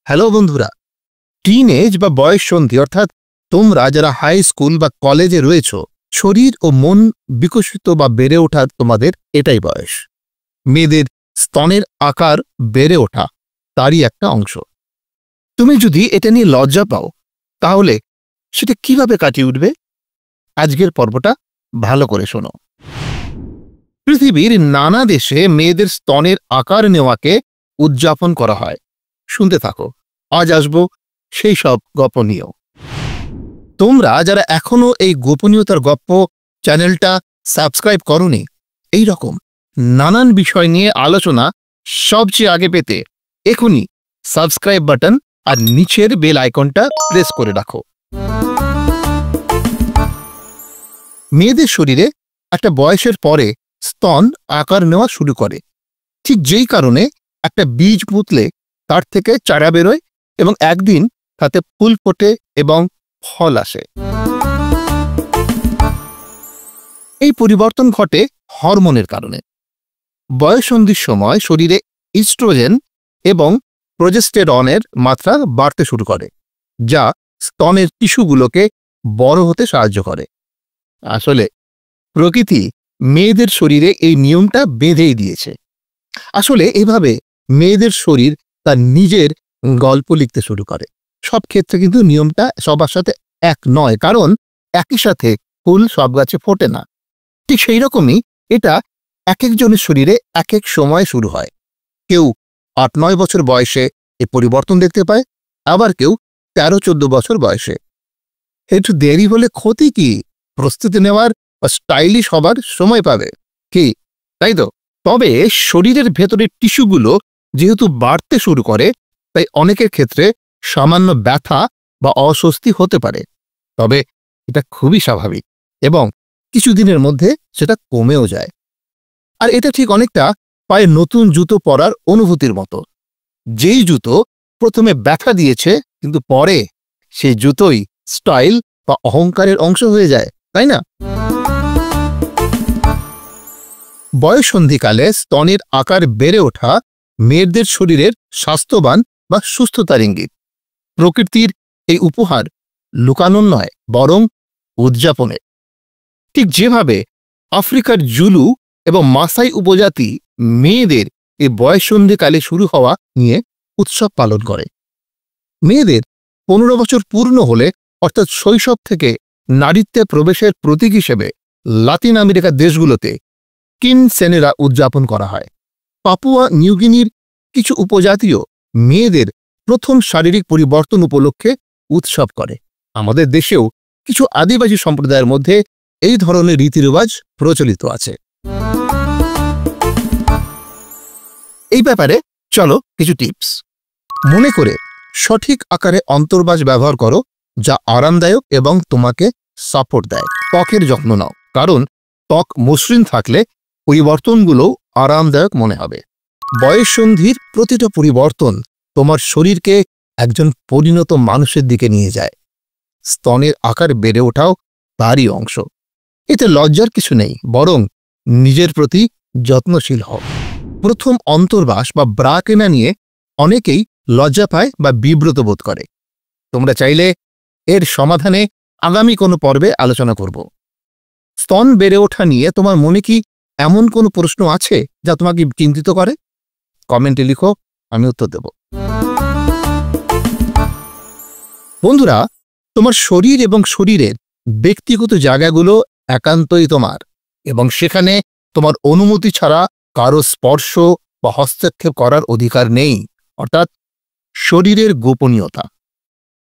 Hello বন্ধুরা, teenage বা বয়স সন্ধি অর্থাৎ তোমরা যারা হাই স্কুল বা কলেজে রয়েছো, শরীর ও মন বিকশিত বা বেড়ে ওঠার তোমাদের এটাই বয়স। মেয়েদের স্তনের আকার বেড়ে ওঠা তারই একটা অংশ। তুমি যদি এটা নিয়ে লজ্জা পাও, তাহলে সেটা কিভাবে কাটিয়ে উঠবে? আজকের পর্বটা ভালো করে শোনো। পৃথিবীর নানা দেশে মেয়েদের স্তনের আকার নেওয়াকে উদযাপন করা হয়। শুনতে থাকো, আজ আসবো সেই সব গোপনীয়। তোমরা যারা এখনো এই গোপনীয়তার গপ্প চ্যানেলটা সাবস্ক্রাইব করোনি, এই রকম নানান বিষয় নিয়ে আলোচনা সবচেয়ে আগে পেতে এখনই সাবস্ক্রাইব বাটন আর নিচের বেল আইকনটা প্রেস করে রাখো। মেয়েদের শরীরে একটা বয়সের পরে স্তন আকার নেওয়া শুরু করে, ঠিক যেই কারণে একটা বীজ পুঁতলে তার থেকে চারা বেরোয় এবং একদিন তাতে ফুল ফোটে এবং ফল আসে। এই পরিবর্তন ঘটে হরমোনের কারণে। বয়ঃসন্ধির সময় শরীরে ইস্ট্রোজেন এবং প্রোজেস্টেরনের মাত্রা বাড়তে শুরু করে, যা স্তনের টিস্যুগুলোকে বড় হতে সাহায্য করে। আসলে প্রকৃতি মেয়েদের শরীরে এই নিয়মটা বেঁধেই দিয়েছে। আসলে এভাবে মেয়েদের শরীর তার নিজের গল্প লিখতে শুরু করে। সব ক্ষেত্রে কিন্তু নিয়মটা সবার সাথে এক নয়, কারণ একই সাথে ফুল সব গাছে ফোটে না। ঠিক সেই রকমই এটা এক একজনের শরীরে এক এক সময় শুরু হয়। কেউ ৮-৯ বছর বয়সে এই পরিবর্তন দেখতে পায়, আবার কেউ ১৩-১৪ বছর বয়সে। একটু দেরি হলে ক্ষতি কি? প্রস্তুতি নেওয়ার বা স্টাইলিশ হবার সময় পাবে কি, তাই তো? তবে শরীরের ভেতরের টিস্যুগুলো যেহেতু বাড়তে শুরু করে, তাই অনেকের ক্ষেত্রে সামান্য ব্যথা বা অস্বস্তি হতে পারে। তবে এটা খুবই স্বাভাবিক এবং কিছুদিনের মধ্যে সেটা কমেও যায়। আর এটা ঠিক অনেকটা পায়ে নতুন জুতো পরার অনুভূতির মতো। যেই জুতো প্রথমে ব্যথা দিয়েছে, কিন্তু পরে সেই জুতোই স্টাইল বা অহংকারের অংশ হয়ে যায়, তাই না? বয়ঃসন্ধিকালে স্তনের আকার বেড়ে ওঠা মেয়েদের শরীরের স্বাস্থ্যবান বা সুস্থতার ইঙ্গিত। প্রকৃতির এই উপহার লুকানোর নয়, বরং উদযাপনের। ঠিক যেভাবে আফ্রিকার জুলু এবং মাসাই উপজাতি মেয়েদের এই বয়ঃসন্ধিকালে শুরু হওয়া নিয়ে উৎসব পালন করে। মেয়েদের ১৫ বছর পূর্ণ হলে, অর্থাৎ শৈশব থেকে নারীত্বে প্রবেশের প্রতীক হিসেবে লাতিন আমেরিকার দেশগুলোতে কিনসেনেরা উদযাপন করা হয়। পাপুয়া নিউগিনির কিছু উপজাতীয় মেয়েদের প্রথম শারীরিক পরিবর্তন উপলক্ষে উৎসব করে। আমাদের দেশেও কিছু আদিবাসী সম্প্রদায়ের মধ্যে এই ধরনের রীতিরেওয়াজ প্রচলিত আছে। এই ব্যাপারে চলো কিছু টিপস। মনে করে সঠিক আকারে অন্তর্বাস ব্যবহার করো, যা আরামদায়ক এবং তোমাকে সাপোর্ট দেয়। ত্বকের যত্ন নাও, কারণ ত্বক মসৃণ থাকলে পরিবর্তনগুলো আরামদায়ক মনে হবে। বয়ঃসন্ধির প্রতিটা পরিবর্তন তোমার শরীরকে একজন পরিণত মানুষের দিকে নিয়ে যায়। স্তনের আকার বেড়ে ওঠাও তারই অংশ। এতে লজ্জার কিছু নেই, বরং নিজের প্রতি যত্নশীল হও। প্রথম অন্তর্বাস বা ব্রা কেনা নিয়ে অনেকেই লজ্জা পায় বা বিব্রত বোধ করে। তোমরা চাইলে এর সমাধানে আগামী কোনো পর্বে আলোচনা করব। স্তন বেড়ে ওঠা নিয়ে তোমার মনে কি এমন কোনো প্রশ্ন আছে যা তোমাকে চিন্তিত করে? কমেন্টে লিখো, আমি উত্তর দেব। বন্ধুরা, তোমার শরীর এবং শরীরের ব্যক্তিগত জায়গাগুলো একান্তই তোমার, এবং সেখানে তোমার অনুমতি ছাড়া কারো স্পর্শ বা হস্তক্ষেপ করার অধিকার নেই, অর্থাৎ শরীরের গোপনীয়তা।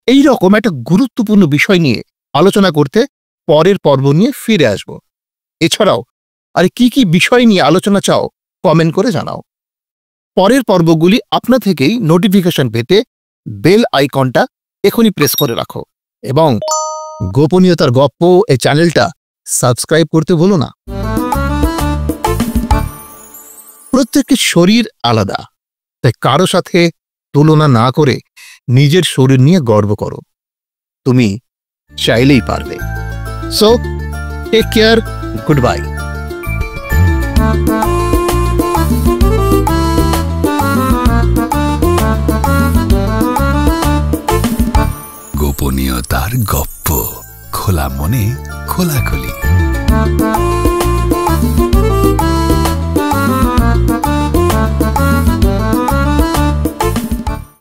এই রকম একটা গুরুত্বপূর্ণ বিষয় নিয়ে আলোচনা করতে পরের পর্ব নিয়ে ফিরে আসব। এছাড়াও আর কি কি বিষয় নিয়ে আলোচনা চাও, কমেন্ট করে জানাও। পরের পর্বগুলি আপনা থেকেই নোটিফিকেশন পেতে বেল আইকনটা এখনই প্রেস করে রাখো, এবং গোপনীয়তার গপ্প এই চ্যানেলটা সাবস্ক্রাইব করতে ভুলো না। প্রত্যেকের শরীর আলাদা, তাই কারো সাথে তুলনা না করে নিজের শরীর নিয়ে গর্ব করো। তুমি চাইলেই পারবে। So take care, good bye. গোপনীয়তার গপ্প, খোলা মনে খোলাখুলি।